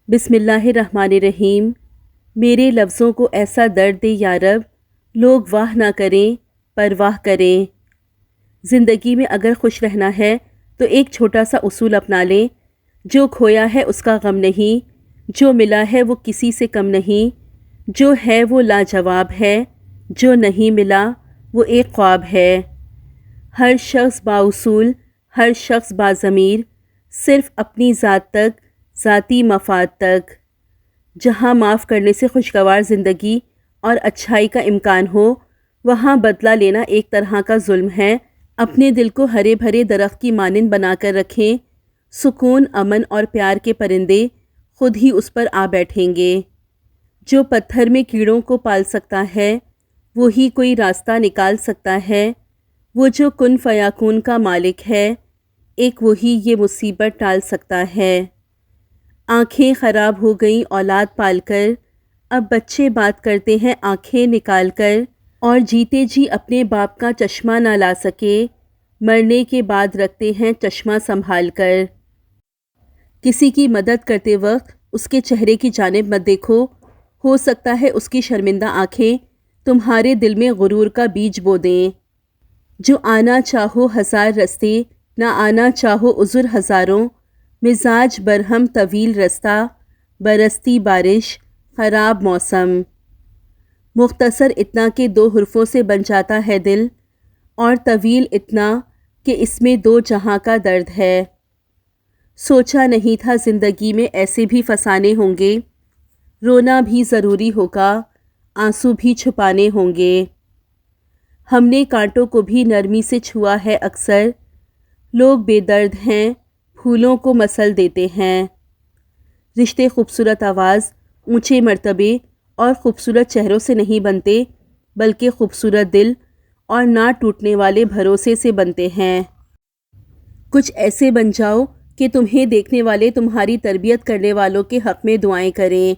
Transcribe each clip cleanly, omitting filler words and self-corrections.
بسم اللہ الرحمن الرحیم۔ میرے لفظوں کو ایسا درد دے یا رب، لوگ واہ نہ کریں پرواہ کریں۔ زندگی میں اگر خوش رہنا ہے تو ایک چھوٹا سا اصول اپنا لیں، جو کھویا ہے اس کا غم نہیں، جو ملا ہے وہ کسی سے کم نہیں، جو ہے وہ لاجواب ہے، جو نہیں ملا وہ ایک خواب ہے۔ ہر شخص بااصول، ہر شخص باضمیر، صرف اپنی ذات تک، ذاتی مفاد تک۔ جہاں معاف کرنے سے خوشگوار زندگی اور اچھائی کا امکان ہو، وہاں بدلہ لینا ایک طرح کا ظلم ہے۔ اپنے دل کو ہرے بھرے درخت کی مانند بنا کر رکھیں، سکون، امن اور پیار کے پرندے خود ہی اس پر آ بیٹھیں گے۔ جو پتھر میں کیڑوں کو پال سکتا ہے، وہی کوئی راستہ نکال سکتا ہے۔ وہ جو کن فیاکون کا مالک ہے، ایک وہی یہ مصیبت ٹال سکتا ہے۔ آنکھیں خراب ہو گئیں اولاد پال کر، اب بچے بات کرتے ہیں آنکھیں نکال کر، اور جیتے جی اپنے باپ کا چشمہ نہ لا سکے، مرنے کے بعد رکھتے ہیں چشمہ سنبھال کر۔ کسی کی مدد کرتے وقت اس کے چہرے کی جانب مت دیکھو، ہو سکتا ہے اس کی شرمندہ آنکھیں تمہارے دل میں غرور کا بیج بو دیں۔ جو آنا چاہو ہزار رستے، نہ آنا چاہو عذر ہزاروں، مزاج برہم طویل رستہ، برستی بارش خراب موسم۔ مختصر اتنا کہ 2 حرفوں سے بن جاتا ہے دل، اور طویل اتنا کہ اس میں 2 جہاں کا درد ہے۔ سوچا نہیں تھا زندگی میں ایسے بھی فسانے ہوں گے، رونا بھی ضروری ہوگا، آنسو بھی چھپانے ہوں گے۔ ہم نے کانٹوں کو بھی نرمی سے چھوا ہے اکثر، لوگ بے درد ہیں، پھولوں کو مسل دیتے ہیں۔ رشتے خوبصورت آواز، اونچے مرتبے اور خوبصورت چہروں سے نہیں بنتے، بلکہ خوبصورت دل اور نہ ٹوٹنے والے بھروسے سے بنتے ہیں۔ کچھ ایسے بن جاؤ کہ تمہیں دیکھنے والے تمہاری تربیت کرنے والوں کے حق میں دعائیں کریں۔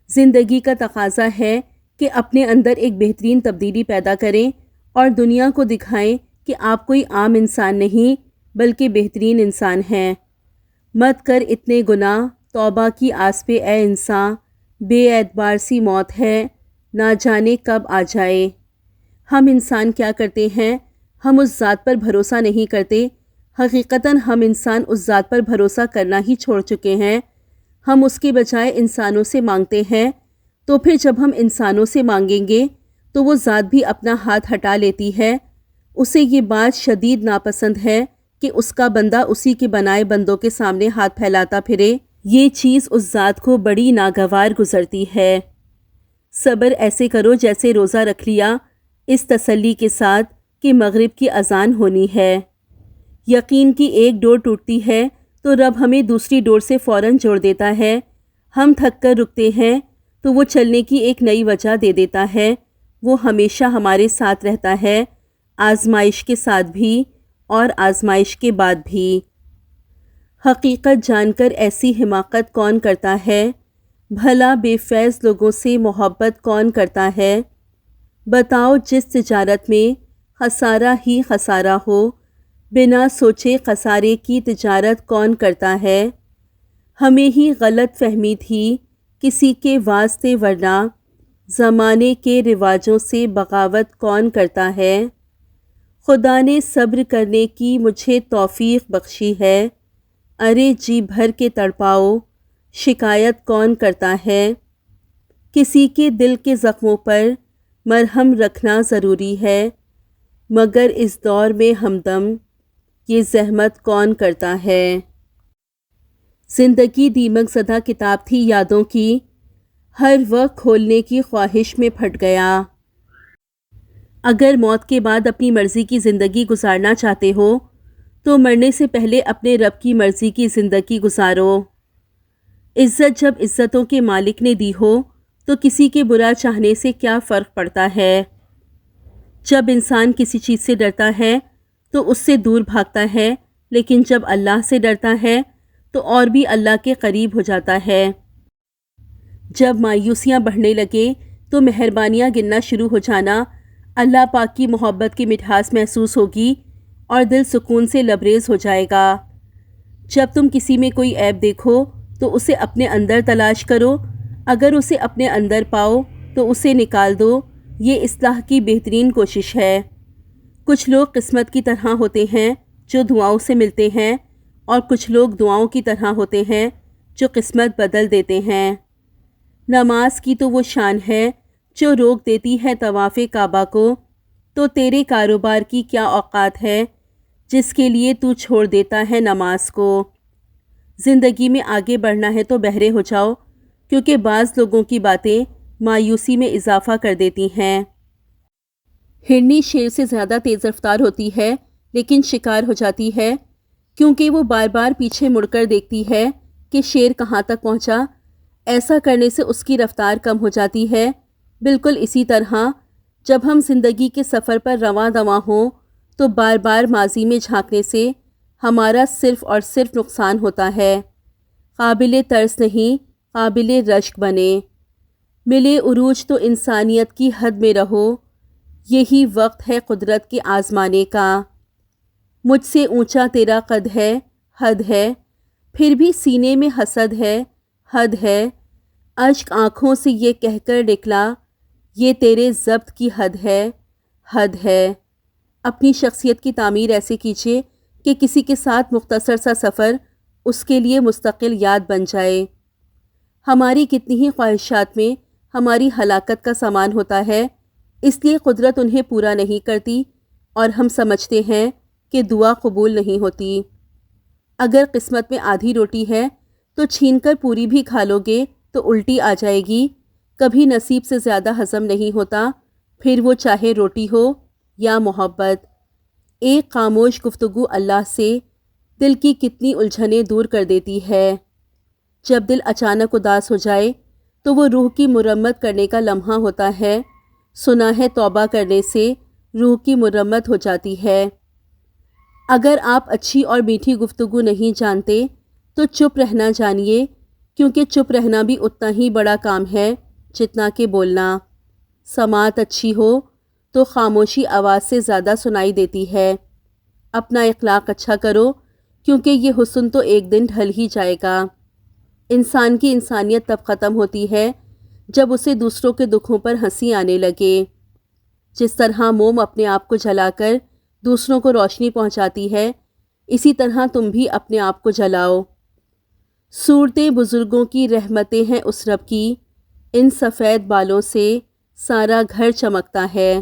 زندگی کا تقاضا ہے کہ اپنے اندر ایک بہترین تبدیلی پیدا کریں اور دنیا کو دکھائیں کہ آپ کوئی عام انسان نہیں بلکہ بہترین انسان ہیں۔ مت کر اتنے گناہ، توبہ کی آس پہ اے انسان، بے اعتبار سی موت ہے، نہ جانے کب آ جائے۔ ہم انسان کیا کرتے ہیں، ہم اس ذات پر بھروسہ نہیں کرتے۔ حقیقتاً ہم انسان اس ذات پر بھروسہ کرنا ہی چھوڑ چکے ہیں۔ ہم اس کے بجائے انسانوں سے مانگتے ہیں، تو پھر جب ہم انسانوں سے مانگیں گے تو وہ ذات بھی اپنا ہاتھ ہٹا لیتی ہے۔ اسے یہ بات شدید ناپسند ہے کہ اس کا بندہ اسی کے بنائے بندوں کے سامنے ہاتھ پھیلاتا پھرے۔ یہ چیز اس ذات کو بڑی ناگوار گزرتی ہے۔ صبر ایسے کرو جیسے روزہ رکھ لیا، اس تسلی کے ساتھ کہ مغرب کی اذان ہونی ہے۔ یقین کی ایک ڈور ٹوٹتی ہے تو رب ہمیں دوسری ڈور سے فوراً جوڑ دیتا ہے۔ ہم تھک کر رکتے ہیں تو وہ چلنے کی ایک نئی وجہ دے دیتا ہے۔ وہ ہمیشہ ہمارے ساتھ رہتا ہے، آزمائش کے ساتھ بھی اور آزمائش کے بعد بھی۔ حقیقت جان کر ایسی حماقت کون کرتا ہے، بھلا بے فیض لوگوں سے محبت کون کرتا ہے؟ بتاؤ جس تجارت میں خسارہ ہی خسارہ ہو، بنا سوچے خسارے کی تجارت کون کرتا ہے؟ ہمیں ہی غلط فہمی تھی کسی کے واسطے، ورنہ زمانے کے رواجوں سے بغاوت کون کرتا ہے؟ خدا نے صبر کرنے کی مجھے توفیق بخشی ہے، ارے جی بھر کے تڑپاؤ، شکایت کون کرتا ہے؟ کسی کے دل کے زخموں پر مرہم رکھنا ضروری ہے، مگر اس دور میں ہمدم یہ زحمت کون کرتا ہے؟ زندگی دیمک زدہ کتاب تھی یادوں کی، ہر وقت کھولنے کی خواہش میں پھٹ گیا۔ اگر موت کے بعد اپنی مرضی کی زندگی گزارنا چاہتے ہو تو مرنے سے پہلے اپنے رب کی مرضی کی زندگی گزارو۔ عزت جب عزتوں کے مالک نے دی ہو تو کسی کے برا چاہنے سے کیا فرق پڑتا ہے؟ جب انسان کسی چیز سے ڈرتا ہے تو اس سے دور بھاگتا ہے، لیکن جب اللہ سے ڈرتا ہے تو اور بھی اللہ کے قریب ہو جاتا ہے۔ جب مایوسیاں بڑھنے لگے تو مہربانیاں گننا شروع ہو جانا، اللہ پاک کی محبت کی مٹھاس محسوس ہوگی اور دل سکون سے لبریز ہو جائے گا۔ جب تم کسی میں کوئی عیب دیکھو تو اسے اپنے اندر تلاش کرو، اگر اسے اپنے اندر پاؤ تو اسے نکال دو، یہ اصلاح کی بہترین کوشش ہے۔ کچھ لوگ قسمت کی طرح ہوتے ہیں جو دعاؤں سے ملتے ہیں، اور کچھ لوگ دعاؤں کی طرح ہوتے ہیں جو قسمت بدل دیتے ہیں۔ نماز کی تو وہ شان ہے جو روک دیتی ہے طواف کعبہ کو، تو تیرے کاروبار کی کیا اوقات ہے جس کے لیے تو چھوڑ دیتا ہے نماز کو۔ زندگی میں آگے بڑھنا ہے تو بہرے ہو جاؤ، کیونکہ بعض لوگوں کی باتیں مایوسی میں اضافہ کر دیتی ہیں۔ ہرنی شیر سے زیادہ تیز رفتار ہوتی ہے لیکن شکار ہو جاتی ہے، کیونکہ وہ بار بار پیچھے مڑ کر دیکھتی ہے کہ شیر کہاں تک پہنچا۔ ایسا کرنے سے اس کی رفتار کم ہو جاتی ہے۔ بالکل اسی طرح جب ہم زندگی کے سفر پر رواں دواں ہوں تو بار بار ماضی میں جھانکنے سے ہمارا صرف اور صرف نقصان ہوتا ہے۔ قابل ترس نہیں، قابل رشک بنے۔ ملے عروج تو انسانیت کی حد میں رہو، یہی وقت ہے قدرت کے آزمانے کا۔ مجھ سے اونچا تیرا قد ہے، حد ہے، پھر بھی سینے میں حسد ہے، حد ہے۔ اشک آنکھوں سے یہ کہہ کر نکلا، یہ تیرے ضبط کی حد ہے، حد ہے۔ اپنی شخصیت کی تعمیر ایسے کیجیے کہ کسی کے ساتھ مختصر سا سفر اس کے لیے مستقل یاد بن جائے۔ ہماری کتنی ہی خواہشات میں ہماری ہلاکت کا سامان ہوتا ہے، اس لیے قدرت انہیں پورا نہیں کرتی اور ہم سمجھتے ہیں کہ دعا قبول نہیں ہوتی۔ اگر قسمت میں آدھی روٹی ہے تو چھین کر پوری بھی کھا لو گے تو الٹی آ جائے گی۔ کبھی نصیب سے زیادہ ہضم نہیں ہوتا، پھر وہ چاہے روٹی ہو یا محبت۔ ایک خاموش گفتگو اللہ سے دل کی کتنی الجھنیں دور کر دیتی ہے۔ جب دل اچانک اداس ہو جائے تو وہ روح کی مرمت کرنے کا لمحہ ہوتا ہے۔ سنا ہے توبہ کرنے سے روح کی مرمت ہو جاتی ہے۔ اگر آپ اچھی اور میٹھی گفتگو نہیں جانتے تو چپ رہنا جانیے، کیونکہ چپ رہنا بھی اتنا ہی بڑا کام ہے جتنا کہ بولنا۔ سماعت اچھی ہو تو خاموشی آواز سے زیادہ سنائی دیتی ہے۔ اپنا اخلاق اچھا کرو، کیونکہ یہ حسن تو ایک دن ڈھل ہی جائے گا۔ انسان کی انسانیت تب ختم ہوتی ہے جب اسے دوسروں کے دکھوں پر ہنسی آنے لگے۔ جس طرح موم اپنے آپ کو جلا کر دوسروں کو روشنی پہنچاتی ہے، اسی طرح تم بھی اپنے آپ کو جلاؤ۔ صورتیں بزرگوں کی رحمتیں ہیں اس رب کی، ان سفید بالوں سے سارا گھر چمکتا ہے۔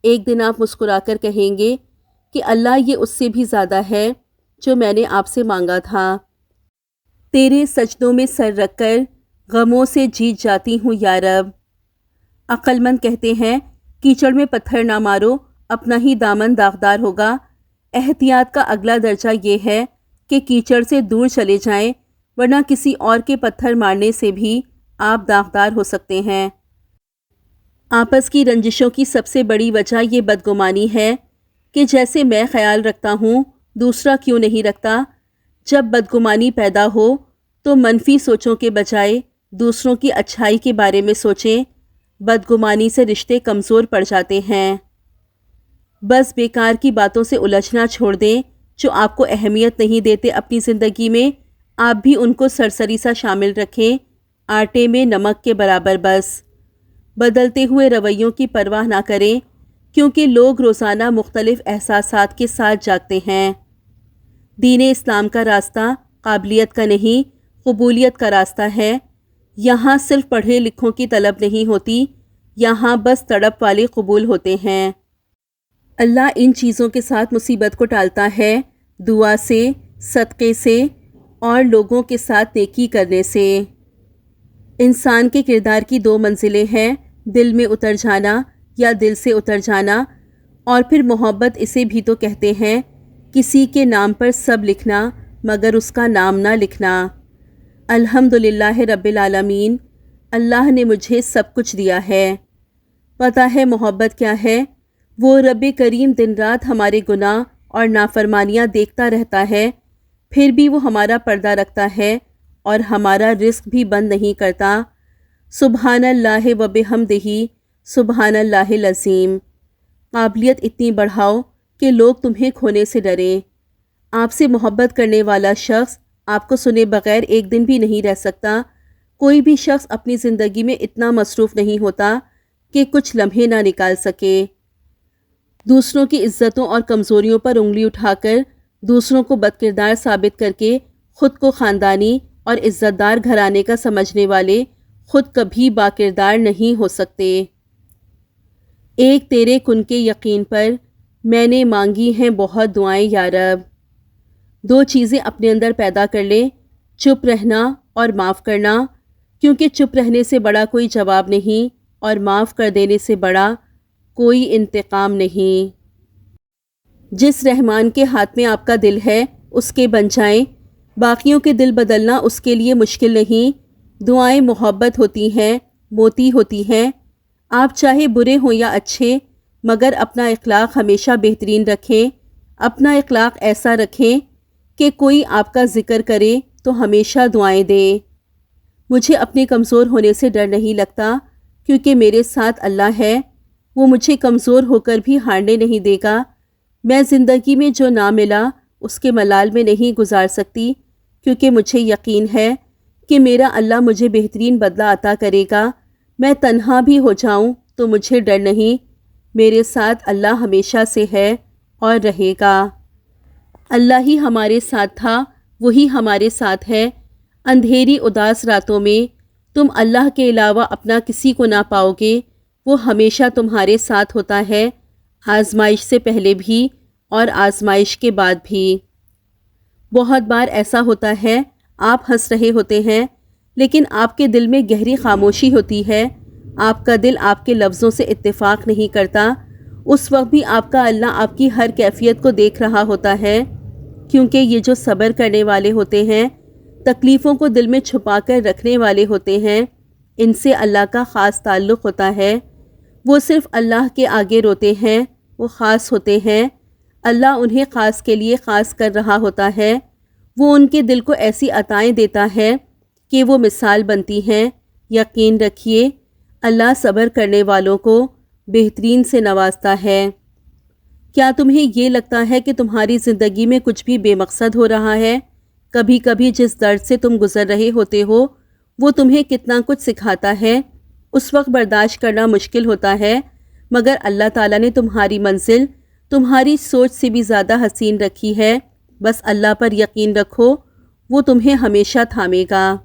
ایک دن آپ مسکرا کر کہیں گے کہ اللہ یہ اس سے بھی زیادہ ہے جو میں نے آپ سے مانگا تھا۔ تیرے سجدوں میں سر رکھ کر غموں سے جیت جاتی ہوں یا رب۔ عقل مند کہتے ہیں کیچڑ میں پتھر نہ مارو، اپنا ہی دامن داغدار ہوگا۔ احتیاط کا اگلا درجہ یہ ہے کہ کیچڑ سے دور چلے جائیں، ورنہ کسی اور کے پتھر مارنے سے بھی آپ داغدار ہو سکتے ہیں۔ آپس کی رنجشوں کی سب سے بڑی وجہ یہ بدگمانی ہے کہ جیسے میں خیال رکھتا ہوں دوسرا کیوں نہیں رکھتا۔ جب بدگمانی پیدا ہو تو منفی سوچوں کے بجائے دوسروں کی اچھائی کے بارے میں سوچیں۔ بدگمانی سے رشتے کمزور پڑ جاتے ہیں۔ بس بیکار کی باتوں سے الجھنا چھوڑ دیں، جو آپ کو اہمیت نہیں دیتے اپنی زندگی میں، آپ بھی ان کو سرسری سا شامل رکھیں، آٹے میں نمک کے برابر بس۔ بدلتے ہوئے رویوں کی پرواہ نہ کریں، کیونکہ لوگ روزانہ مختلف احساسات کے ساتھ جاگتے ہیں۔ دین اسلام کا راستہ قابلیت کا نہیں، قبولیت کا راستہ ہے۔ یہاں صرف پڑھے لکھوں کی طلب نہیں ہوتی، یہاں بس تڑپ والے قبول ہوتے ہیں۔ اللہ ان چیزوں کے ساتھ مصیبت کو ٹالتا ہے، دعا سے، صدقے سے اور لوگوں کے ساتھ نیکی کرنے سے۔ انسان کے کردار کی دو منزلیں ہیں، دل میں اتر جانا یا دل سے اتر جانا، اور پھر محبت اسے بھی تو کہتے ہیں، کسی کے نام پر سب لکھنا مگر اس کا نام نہ لکھنا۔ الحمدللہ رب العالمین، اللہ نے مجھے سب کچھ دیا ہے۔ پتہ ہے محبت کیا ہے؟ وہ رب کریم دن رات ہمارے گناہ اور نافرمانیاں دیکھتا رہتا ہے، پھر بھی وہ ہمارا پردہ رکھتا ہے اور ہمارا رزق بھی بند نہیں کرتا۔ سبحان اللہ و بحمدہ، سبحان اللہ العظیم۔ قابلیت اتنی بڑھاؤ کہ لوگ تمہیں کھونے سے ڈریں۔ آپ سے محبت کرنے والا شخص آپ کو سنے بغیر ایک دن بھی نہیں رہ سکتا۔ کوئی بھی شخص اپنی زندگی میں اتنا مصروف نہیں ہوتا کہ کچھ لمحے نہ نکال سکے۔ دوسروں کی عزتوں اور کمزوریوں پر انگلی اٹھا کر دوسروں کو بدکردار ثابت کر کے خود کو خاندانی اور عزت دار گھرانے کا سمجھنے والے خود کبھی باکردار نہیں ہو سکتے۔ ایک تیرے کن کے یقین پر میں نے مانگی ہیں بہت دعائیں یا رب۔ دو چیزیں اپنے اندر پیدا کر لیں، چپ رہنا اور معاف کرنا، کیونکہ چپ رہنے سے بڑا کوئی جواب نہیں اور معاف کر دینے سے بڑا کوئی انتقام نہیں۔ جس رحمان کے ہاتھ میں آپ کا دل ہے اس کے بن جائیں، باقیوں کے دل بدلنا اس کے لیے مشکل نہیں۔ دعائیں محبت ہوتی ہیں، موتی ہوتی ہیں۔ آپ چاہے برے ہوں یا اچھے، مگر اپنا اخلاق ہمیشہ بہترین رکھیں۔ اپنا اخلاق ایسا رکھیں کہ کوئی آپ کا ذکر کرے تو ہمیشہ دعائیں دیں۔ مجھے اپنے کمزور ہونے سے ڈر نہیں لگتا، کیونکہ میرے ساتھ اللہ ہے، وہ مجھے کمزور ہو کر بھی ہارنے نہیں دے گا۔ میں زندگی میں جو نہ ملا اس کے ملال میں نہیں گزار سکتی، کیونکہ مجھے یقین ہے کہ میرا اللہ مجھے بہترین بدلہ عطا کرے گا۔ میں تنہا بھی ہو جاؤں تو مجھے ڈر نہیں، میرے ساتھ اللہ ہمیشہ سے ہے اور رہے گا۔ اللہ ہی ہمارے ساتھ تھا، وہی ہمارے ساتھ ہے۔ اندھیری اداس راتوں میں تم اللہ کے علاوہ اپنا کسی کو نہ پاؤ گے، وہ ہمیشہ تمہارے ساتھ ہوتا ہے، آزمائش سے پہلے بھی اور آزمائش کے بعد بھی۔ بہت بار ایسا ہوتا ہے آپ ہنس رہے ہوتے ہیں لیکن آپ کے دل میں گہری خاموشی ہوتی ہے، آپ کا دل آپ کے لفظوں سے اتفاق نہیں کرتا۔ اس وقت بھی آپ کا اللہ آپ کی ہر کیفیت کو دیکھ رہا ہوتا ہے، کیونکہ یہ جو صبر کرنے والے ہوتے ہیں، تکلیفوں کو دل میں چھپا کر رکھنے والے ہوتے ہیں، ان سے اللہ کا خاص تعلق ہوتا ہے۔ وہ صرف اللہ کے آگے روتے ہیں، وہ خاص ہوتے ہیں، اللہ انہیں خاص کے لیے خاص کر رہا ہوتا ہے۔ وہ ان کے دل کو ایسی عطائیں دیتا ہے کہ وہ مثال بنتی ہیں۔ یقین رکھیے اللہ صبر کرنے والوں کو بہترین سے نوازتا ہے۔ کیا تمہیں یہ لگتا ہے کہ تمہاری زندگی میں کچھ بھی بے مقصد ہو رہا ہے؟ کبھی کبھی جس درد سے تم گزر رہے ہوتے ہو وہ تمہیں کتنا کچھ سکھاتا ہے، اس وقت برداشت کرنا مشکل ہوتا ہے، مگر اللہ تعالیٰ نے تمہاری منزل تمہاری سوچ سے بھی زیادہ حسین رکھی ہے۔ بس اللہ پر یقین رکھو، وہ تمہیں ہمیشہ تھامے گا۔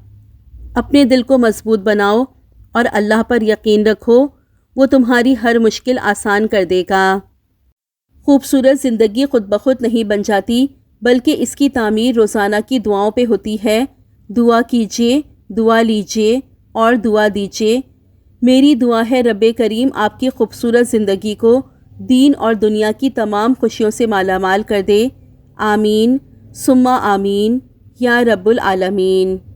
اپنے دل کو مضبوط بناؤ اور اللہ پر یقین رکھو، وہ تمہاری ہر مشکل آسان کر دے گا۔ خوبصورت زندگی خود بخود نہیں بن جاتی، بلکہ اس کی تعمیر روزانہ کی دعاؤں پہ ہوتی ہے۔ دعا کیجیے، دعا لیجیے اور دعا دیجیے۔ میری دعا ہے رب کریم آپ کی خوبصورت زندگی کو دین اور دنیا کی تمام خوشیوں سے مالا مال کر دے۔ آمین ثم آمین یا رب العالمین۔